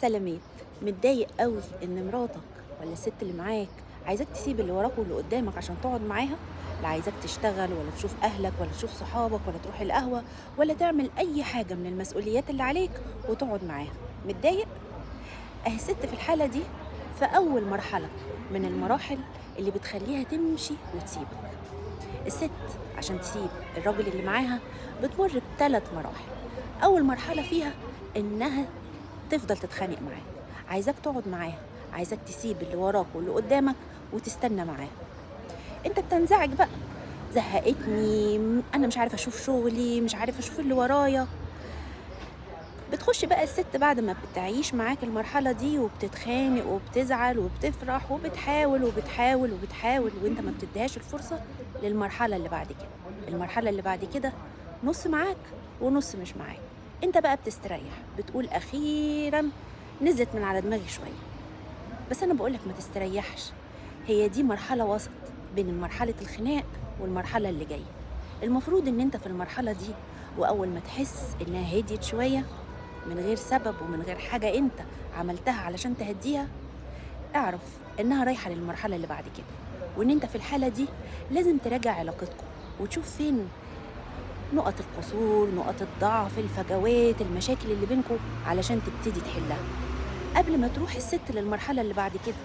سلامات. متضايق قوي ان مراتك ولا الست اللي معاك عايزاك تسيب اللي وراك واللي قدامك عشان تقعد معاها؟ لا عايزاك تشتغل ولا تشوف اهلك ولا تشوف صحابك ولا تروح القهوة ولا تعمل اي حاجة من المسؤوليات اللي عليك وتقعد معاها؟ متضايق؟ اهي الست في الحالة دي في اول مرحلة من المراحل اللي بتخليها تمشي وتسيبك. الست عشان تسيب الراجل اللي معاها بتمر بثلاث مراحل. اول مرحلة فيها انها تفضل تتخانق معاه، عايزاك تقعد معاها، عايزاك تسيب اللي وراك واللي قدامك وتستنى معاه. انت بتنزعج بقى، زهقتني، انا مش عارفه اشوف شغلي، مش عارفه اشوف اللي ورايا. بتخش بقى الست بعد ما بتعيش معاك المرحله دي وبتتخانق وبتزعل وبتفرح وبتحاول وبتحاول وبتحاول وانت ما بتديهاش الفرصه للمرحله اللي بعد كده. المرحله اللي بعد كده نص معاك ونص مش معاك. انت بقى بتستريح، بتقول اخيرا نزلت من على دماغي شويه. بس انا بقولك ما تستريحش، هي دي مرحله وسط بين مرحله الخناق والمرحله اللي جايه. المفروض ان انت في المرحله دي واول ما تحس انها هديت شويه من غير سبب ومن غير حاجه انت عملتها علشان تهديها، اعرف انها رايحه للمرحله اللي بعد كده، وان انت في الحاله دي لازم تراجع علاقتكم وتشوف فين نقط القصور، نقط الضعف، الفجوات، المشاكل اللي بينكم علشان تبتدي تحلها قبل ما تروح الست للمرحلة اللي بعد كده.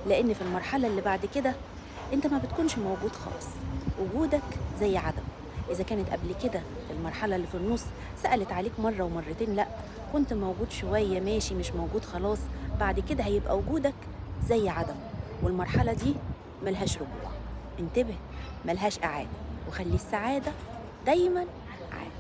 لأن في المرحلة اللي بعد كده أنت ما بتكونش موجود خالص، وجودك زي عدم. إذا كانت قبل كده في المرحلة اللي في النص سألت عليك مرة ومرتين، لأ كنت موجود شوية ماشي، مش موجود خلاص، بعد كده هيبقى وجودك زي عدم. والمرحلة دي ملهاش رجوع. انتبه، ملهاش إعادة، وخلي السعادة دايما معاك.